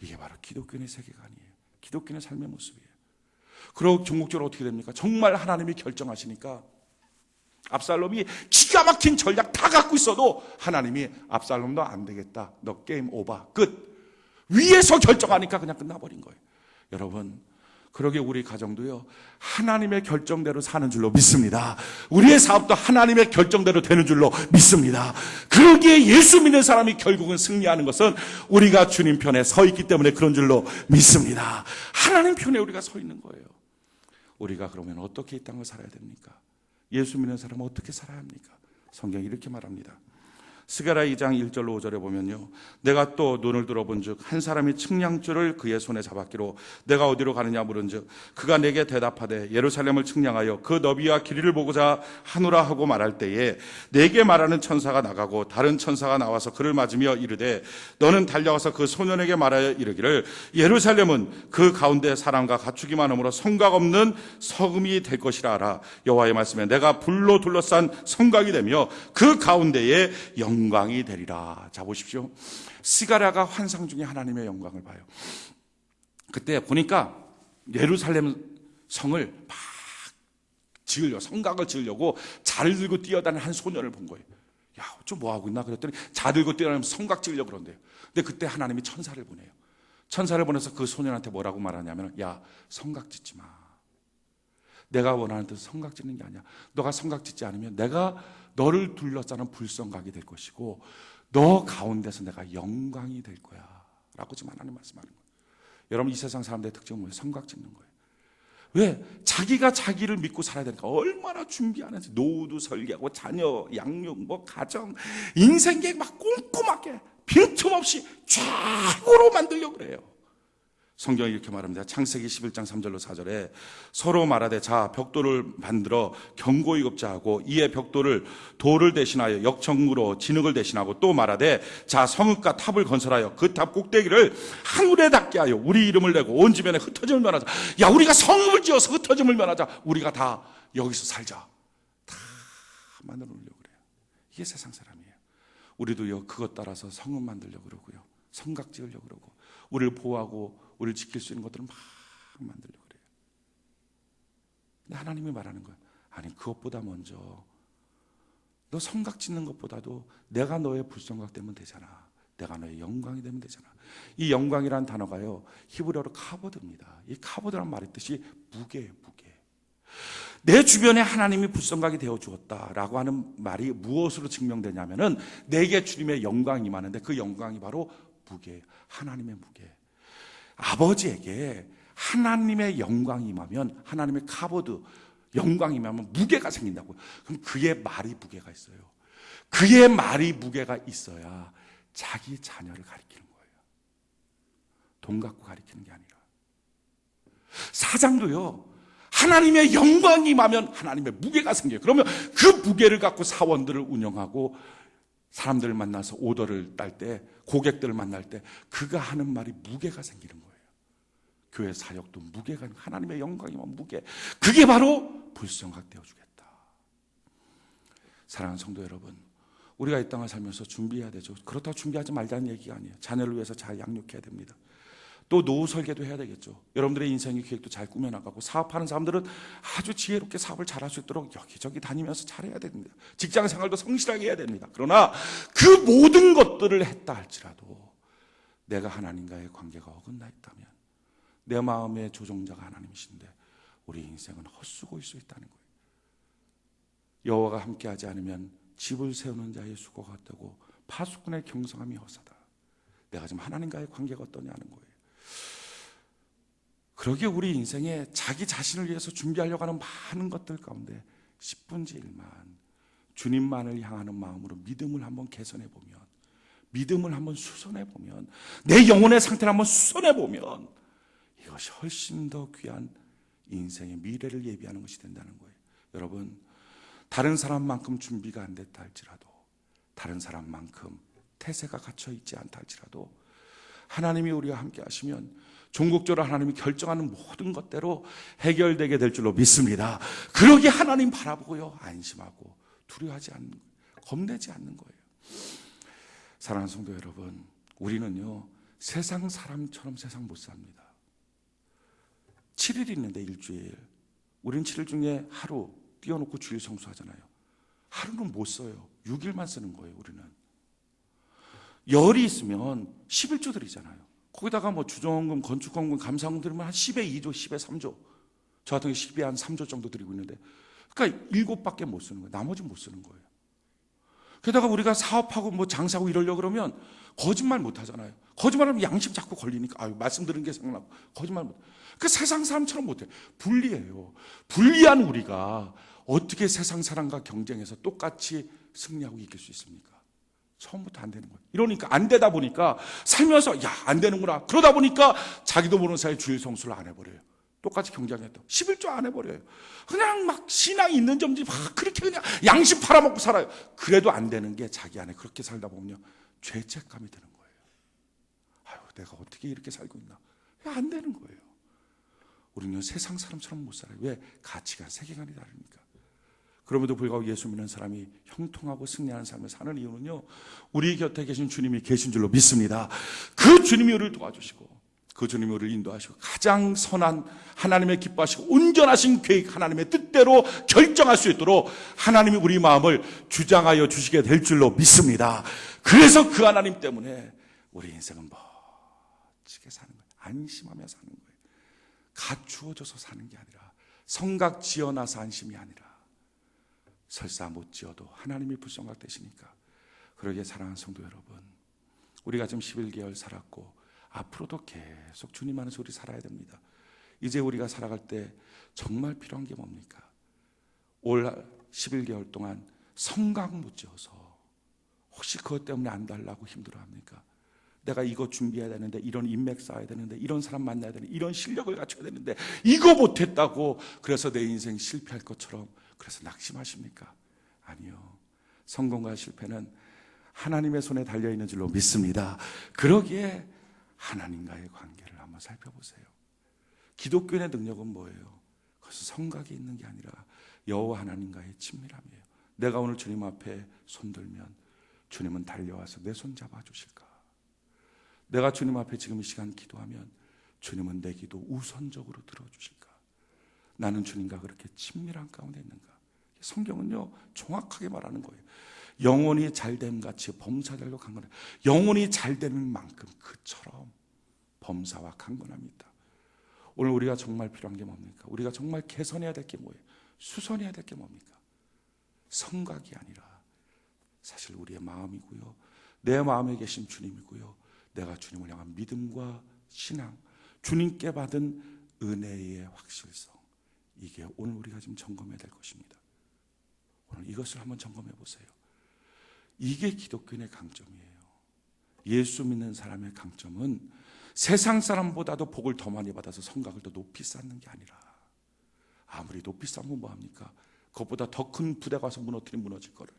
이게 바로 기독교인의 세계관이에요. 기독교인의 삶의 모습이에요. 그리고 종국적으로 어떻게 됩니까? 정말 하나님이 결정하시니까 압살롬이 기가 막힌 전략 다 갖고 있어도 하나님이 압살롬 너 안 되겠다. 너 게임 오버. 끝. 위에서 결정하니까 그냥 끝나버린 거예요. 여러분, 그러게 우리 가정도요, 하나님의 결정대로 사는 줄로 믿습니다. 우리의 사업도 하나님의 결정대로 되는 줄로 믿습니다. 그러기에 예수 믿는 사람이 결국은 승리하는 것은 우리가 주님 편에 서 있기 때문에 그런 줄로 믿습니다. 하나님 편에 우리가 서 있는 거예요. 우리가 그러면 어떻게 이 땅을 살아야 됩니까? 예수 믿는 사람은 어떻게 살아야 합니까? 성경이 이렇게 말합니다. 스가랴 2장 1절로 5절에 보면요, 내가 또 눈을 들어본즉 한 사람이 측량줄을 그의 손에 잡았기로 내가 어디로 가느냐 물은즉 그가 내게 대답하되 예루살렘을 측량하여 그 너비와 길이를 보고자 하노라 하고 말할 때에 내게 말하는 천사가 나가고 다른 천사가 나와서 그를 맞으며 이르되 너는 달려가서 그 소년에게 말하여 이르기를 예루살렘은 그 가운데 사람과 가축이 많으므로 성곽 없는 성읍이 될 것이라 하라. 여호와의 말씀에 내가 불로 둘러싼 성곽이 되며 그 가운데에 영광이 되리라. 자, 보십시오. 스가랴가 환상 중에 하나님의 영광을 봐요. 그때 보니까 예루살렘 성을 막 성곽을 지으려고 자를 들고 뛰어다니는 한 소년을 본 거예요. 야, 저 뭐 하고 있나 그랬더니 자 들고 뛰어다니면서 성곽 지으려고 그런대요. 근데 그때 하나님이 천사를 보내요. 천사를 보내서 그 소년한테 뭐라고 말하냐면, 야, 성곽 짓지 마. 내가 원하는 뜻 성곽 짓는 게 아니야. 너가 성곽 짓지 않으면 내가 너를 둘러싸는 불성각이 될 것이고 너 가운데서 내가 영광이 될 거야 라고 지금 하나님 말씀하는 거예요. 여러분, 이 세상 사람들의 특징은 뭐예요? 성곽 짓는 거예요. 왜? 자기가 자기를 믿고 살아야 되니까 얼마나 준비하는지. 노후도 설계하고 자녀 양육, 가정, 인생 계획 막 꼼꼼하게 빈틈없이 최고로 만들려고 그래요. 성경이 이렇게 말합니다. 창세기 11장 3절로 4절에 서로 말하되 자 벽돌을 만들어 견고히 굽자 하고 이에 벽돌을 돌을 대신하여 역청으로 진흙을 대신하고 또 말하되 자 성읍과 탑을 건설하여 그 탑 꼭대기를 하늘에 닿게 하여 우리 이름을 내고 온 주변에 흩어짐을 면하자. 야, 우리가 성읍을 지어서 흩어짐을 면하자. 우리가 다 여기서 살자. 다 만들어 놓으려고 그래요. 이게 세상 사람이에요. 우리도요, 그것 따라서 성읍 만들려고 그러고요, 성곽 지으려고 그러고 우리를 보호하고 우리를 지킬 수 있는 것들을 막 만들려고 그래요. 근데 하나님이 말하는 거예요. 아니, 그것보다 먼저 너 성곽 짓는 것보다도 내가 너의 불성곽 되면 되잖아. 내가 너의 영광이 되면 되잖아. 이 영광이라는 단어가요, 히브리어로 카보드입니다. 이 카보드란 말의 뜻이 무게예요, 무게. 내 주변에 하나님이 불성각이 되어 주었다라고 하는 말이 무엇으로 증명되냐면은 내게 주님의 영광이 임하는데 그 영광이 바로 무게예요. 하나님의 무게. 아버지에게 하나님의 영광이 임하면, 하나님의 카보드 영광이 임하면 무게가 생긴다고요. 그럼 그의 말이 무게가 있어요. 그의 말이 무게가 있어야 자기 자녀를 가리키는 거예요. 돈 갖고 가리키는 게 아니라. 사장도요, 하나님의 영광이 임하면 하나님의 무게가 생겨요. 그러면 그 무게를 갖고 사원들을 운영하고 사람들을 만나서 오더를 딸 때, 고객들을 만날 때 그가 하는 말이 무게가 생기는 거예요. 교회 사역도 무게가, 하나님의 영광이면 무게. 그게 바로 불성각 되어주겠다. 사랑하는 성도 여러분, 우리가 이 땅을 살면서 준비해야 되죠. 그렇다고 준비하지 말자는 얘기가 아니에요. 자녀를 위해서 잘 양육해야 됩니다. 또 노후 설계도 해야 되겠죠. 여러분들의 인생의 계획도 잘 꾸며나가고, 사업하는 사람들은 아주 지혜롭게 사업을 잘할 수 있도록 여기저기 다니면서 잘해야 됩니다. 직장 생활도 성실하게 해야 됩니다. 그러나 그 모든 것들을 했다 할지라도 내가 하나님과의 관계가 어긋나 있다면, 내 마음의 조종자가 하나님이신데 우리 인생은 헛수고일 수 있다는 거예요. 여호와가 함께하지 않으면 집을 세우는 자의 수고가 같다고 파수꾼의 경성함이 허사다. 내가 지금 하나님과의 관계가 어떠냐는 거예요. 그러기에 우리 인생에 자기 자신을 위해서 준비하려고 하는 많은 것들 가운데 10분의 1만 주님만을 향하는 마음으로 믿음을 한번 개선해 보면, 믿음을 한번 수선해 보면, 내 영혼의 상태를 한번 수선해 보면 이것이 훨씬 더 귀한 인생의 미래를 예비하는 것이 된다는 거예요. 여러분, 다른 사람만큼 준비가 안 됐다 할지라도, 다른 사람만큼 태세가 갖춰 있지 않다 할지라도 하나님이 우리와 함께 하시면 종국적으로 하나님이 결정하는 모든 것대로 해결되게 될 줄로 믿습니다. 그러기에 하나님 바라보고요, 안심하고 두려워하지 않는 거예요. 겁내지 않는 거예요. 사랑하는 성도 여러분, 우리는요 세상 사람처럼 세상 못 삽니다. 7일 있는데 일주일, 우리는 7일 중에 하루 띄워놓고 주일 성수하잖아요. 하루는 못 써요. 6일만 쓰는 거예요. 우리는 열이 있으면 11조 드리잖아요. 거기다가 뭐 주정금, 건축헌금, 감사금 드리면 한 10에 2조, 10에 3조. 저 같은 경우 10에 한 3조 정도 드리고 있는데, 그러니까 7밖에 못 쓰는 거예요. 나머지 못 쓰는 거예요. 게다가 우리가 사업하고 뭐 장사하고 이러려고 그러면 거짓말 못 하잖아요. 거짓말하면 양심 자꾸 걸리니까 말씀 들은 게 생각나고 거짓말 못. 그 세상 사람처럼 못 해요. 불리해요. 불리한 우리가 어떻게 세상 사람과 경쟁해서 똑같이 승리하고 이길 수 있습니까? 처음부터 안 되는 거예요. 이러니까 안 되다 보니까 살면서 안 되는구나. 그러다 보니까 자기도 모르는 사이에 주일 성수를 안 해버려요. 똑같이 경쟁했다. 11조 안 해버려요. 그냥 막 신앙이 있는 점지 막 그렇게 그냥 양심 팔아먹고 살아요. 그래도 안 되는 게 자기 안에 그렇게 살다 보면요, 죄책감이 드는 거예요. 아유, 내가 어떻게 이렇게 살고 있나. 안 되는 거예요. 우리는 세상 사람처럼 못 살아요. 왜? 가치관, 세계관이 다르니까. 그럼에도 불구하고 예수 믿는 사람이 형통하고 승리하는 삶을 사는 이유는요, 우리 곁에 계신 주님이 계신 줄로 믿습니다. 그 주님이 우리를 도와주시고, 그 주님이 우리를 인도하시고, 가장 선한 하나님의 기뻐하시고 온전하신 계획, 하나님의 뜻대로 결정할 수 있도록 하나님이 우리 마음을 주장하여 주시게 될 줄로 믿습니다. 그래서 그 하나님 때문에 우리 인생은 멋지게 사는 거예요. 안심하며 사는 거예요. 갖추어져서 사는 게 아니라, 성각 지어놔서 안심이 아니라, 설사 못 지어도 하나님이 불성각 되시니까. 그러기에 사랑하는 성도 여러분, 우리가 지금 11개월 살았고 앞으로도 계속 주님 안에서 우리 살아야 됩니다. 이제 우리가 살아갈 때 정말 필요한 게 뭡니까? 올 11개월 동안 성각 못 지어서 혹시 그것 때문에 안 달라고 힘들어합니까? 내가 이거 준비해야 되는데, 이런 인맥 쌓아야 되는데, 이런 사람 만나야 되는데, 이런 실력을 갖춰야 되는데 이거 못했다고 그래서 내 인생 실패할 것처럼 그래서 낙심하십니까? 아니요. 성공과 실패는 하나님의 손에 달려있는 줄로 믿습니다. 그러기에 하나님과의 관계를 한번 살펴보세요. 기독교의 능력은 뭐예요? 그것은 성각이 있는 게 아니라 여호와 하나님과의 친밀함이에요. 내가 오늘 주님 앞에 손들면 주님은 달려와서 내 손 잡아주실까? 내가 주님 앞에 지금 이 시간 기도하면 주님은 내 기도 우선적으로 들어주실까? 나는 주님과 그렇게 친밀한 가운데 있는가? 성경은요 정확하게 말하는 거예요. 영혼이 잘됨 같이 범사들로 강건해. 영혼이 잘되는 만큼 그처럼 범사와 강건함이 있다. 오늘 우리가 정말 필요한 게 뭡니까? 우리가 정말 개선해야 될 게 뭐예요? 수선해야 될 게 뭡니까? 성각이 아니라 사실 우리의 마음이고요, 내 마음에 계신 주님이고요, 내가 주님을 향한 믿음과 신앙, 주님께 받은 은혜의 확실성, 이게 오늘 우리가 지금 점검해야 될 것입니다. 오늘 이것을 한번 점검해 보세요. 이게 기독교의 강점이에요. 예수 믿는 사람의 강점은 세상 사람보다도 복을 더 많이 받아서 성각을 더 높이 쌓는 게 아니라, 아무리 높이 쌓으면 뭐합니까? 그것보다 더 큰 부대가 와서 무너뜨리면 무너질 거를.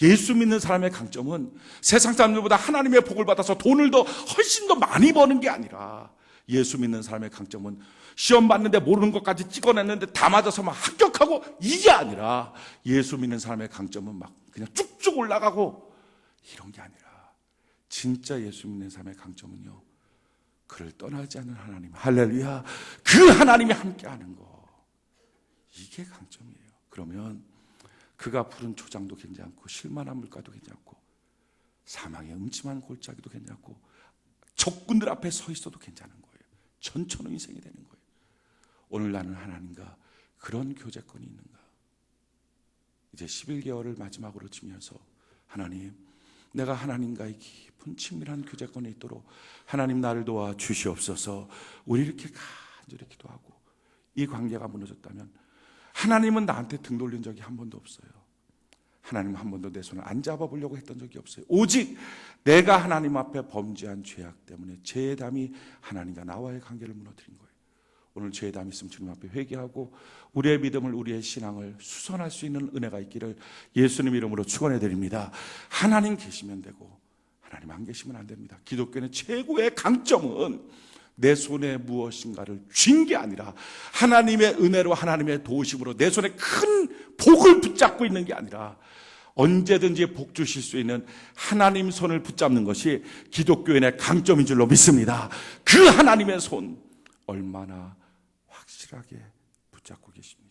예수 믿는 사람의 강점은 세상 사람들보다 하나님의 복을 받아서 돈을 더 훨씬 더 많이 버는 게 아니라, 예수 믿는 사람의 강점은 시험 봤는데 모르는 것까지 찍어냈는데 다 맞아서 막 합격하고, 이게 아니라 예수 믿는 사람의 강점은 막 그냥 쭉쭉 올라가고 이런 게 아니라, 진짜 예수 믿는 사람의 강점은요, 그 그를 떠나지 않는 하나님, 할렐루야. 그 하나님이 함께하는 거, 이게 강점이에요. 그러면 그가 푸른 초장도 괜찮고 실만한 물가도 괜찮고 사망의 음침한 골짜기도 괜찮고 적군들 앞에 서 있어도 괜찮은 거예요. 전천후 인생이 되는 거예요. 오늘 나는 하나님과 그런 교제권이 있는가? 이제 11개월을 마지막으로 지면서 하나님, 내가 하나님과의 깊은 친밀한 교제권에 있도록 하나님 나를 도와 주시옵소서. 우리 이렇게 간절히 기도하고 이 관계가 무너졌다면 하나님은 나한테 등 돌린 적이 한 번도 없어요. 하나님은 한 번도 내 손을 안 잡아보려고 했던 적이 없어요. 오직 내가 하나님 앞에 범죄한 죄악 때문에 죄의 담이 하나님과 나와의 관계를 무너뜨린 거예요. 오늘 죄의 담이 있으면 주님 앞에 회개하고 우리의 믿음을, 우리의 신앙을 수선할 수 있는 은혜가 있기를 예수님 이름으로 축원해 드립니다. 하나님 계시면 되고 하나님 안 계시면 안 됩니다. 기독교의 최고의 강점은 내 손에 무엇인가를 쥔 게 아니라 하나님의 은혜로, 하나님의 도우심으로 내 손에 큰 복을 붙잡고 있는 게 아니라 언제든지 복 주실 수 있는 하나님 손을 붙잡는 것이 기독교인의 강점인 줄로 믿습니다. 그 하나님의 손 얼마나 확실하게 붙잡고 계십니까?